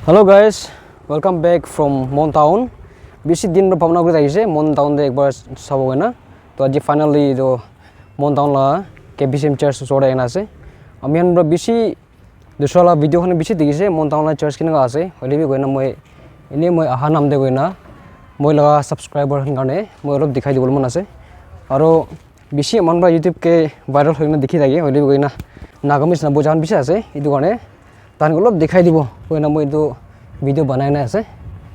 Hello guys welcome back from मन town बेसि दिन भावना को जाइसे मन टाउन दे एक बार साबो ना तो आज फाइनली जो मन टाउन ला केबीसीएम चर्च जोड़ा एना से अमियान ब्रा बेसि दूसरा वीडियो खने बेसि दिगिसे मन टाउन ला चर्च किना आसे हले भी गयना मय इने मय आहा नाम दे गयना मय लगा सब्सक्राइबर हन गाने मय अलप दिखाई दिबल मन आसे आरो बेसि मनबा यूट्यूब के वायरल होइना देखि जागे हले भी गयना नागामिस ना बोजान बिसे आसे इदु गाने तान अलप दिखाई दिबो कोइना मय तो वीडियो बनाना है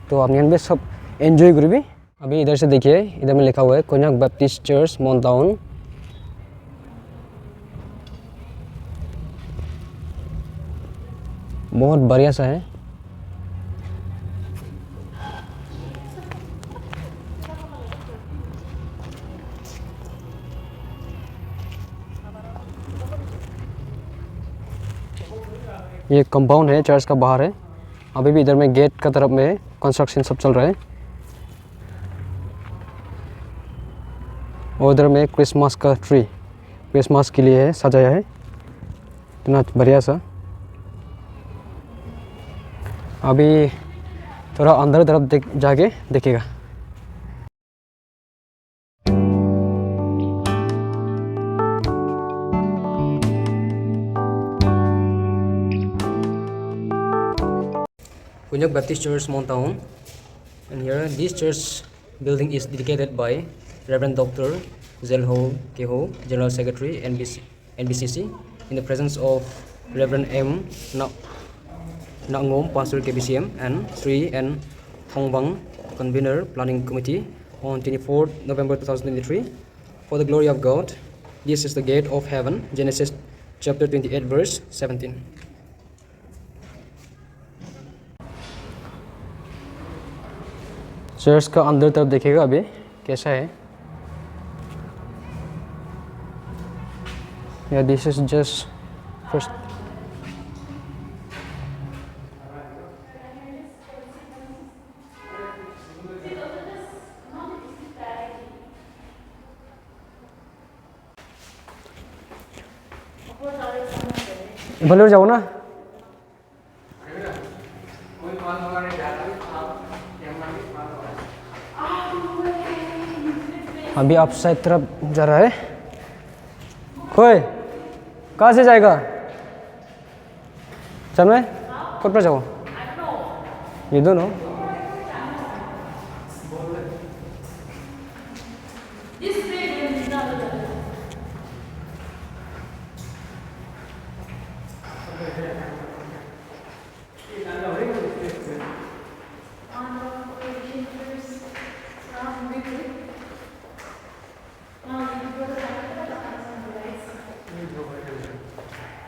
तो आप यहाँ पे सब एंजॉय करिए। अभी इधर से देखिए इधर में लिखा हुआ है कोन्याक बैप्टिस्ट चर्च मन टाउन। बहुत बढ़िया सा है। ये कंपाउंड है चर्च का बाहर है। अभी भी इधर में गेट का तरफ में कंस्ट्रक्शन सब चल रहा है और उधर में क्रिसमस का ट्री क्रिसमस के लिए है सजाया है इतना बढ़िया सा। अभी थोड़ा अंदर तरफ जाके देखेगा। Koinyak Baptist Church Mon Taon, and here this church building is dedicated by Reverend Dr. Zelho Keho, General Secretary NBCC, in the presence of Reverend M. Nangom, Pastor KBCM, and Sri N. Thongbang, Convener Planning Committee, on 24th November 2023. For the glory of God, this is the gate of heaven. Genesis chapter 28 verse 17. Church का अंदर तरफ देखिएगा अभी कैसा है। या this is just first. भले जाओ ना। अभी आप साइड तरफ जा रहा है। कोई कहाँ से जाएगा? चल मैं खुद पर जाऊँ। ये दोनों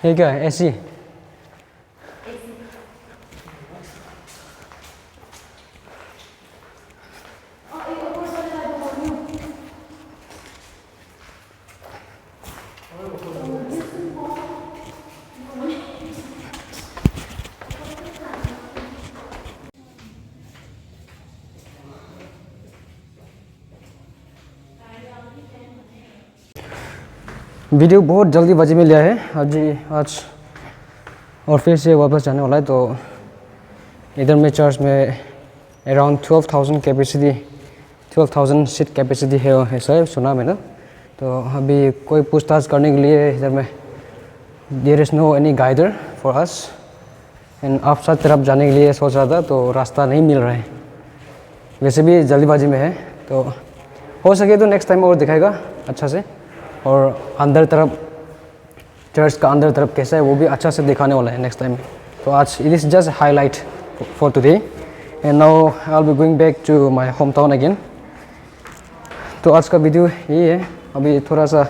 ये क्या है? ऐसी वीडियो बहुत जल्दीबाजी में लिया है आज और फिर से वापस जाने वाला है। तो इधर में चर्च में अराउंड 12,000 कैपेसिटी 12,000 सीट कैपेसिटी है सर सुना मैंने। तो अभी कोई पूछताछ करने के लिए इधर में there is no any guider for us and आप साथ तरफ जाने के लिए सोच रहा था तो रास्ता नहीं मिल रहा है। वैसे भी जल्दीबाजी में है तो हो सके तो नेक्स्ट टाइम और दिखाएगा अच्छा से। और अंदर तरफ चर्च का अंदर तरफ कैसा है वो भी अच्छा से दिखाने वाला है नेक्स्ट टाइम। तो आज it is just highlight for today and now I will be going back to my home town again. तो आज का वीडियो यही है। अभी थोड़ा सा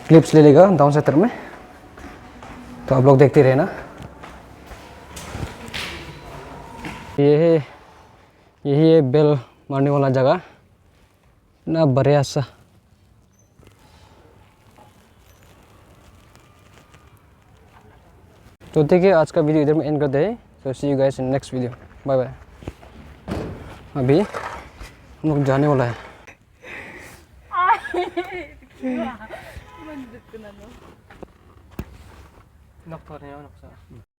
क्लिप्स ले लेगा टाउन सेंटर में तो आप लोग देखते रहे ना। यही है बेल मारने वाला जगह ना बढ़िया सा। तो देखिए आज का वीडियो इधर में एंड करते हैं। तो see you guys in next video. Bye bye. अभी हम लोग जाने वाला है। Naktor niya, naksa.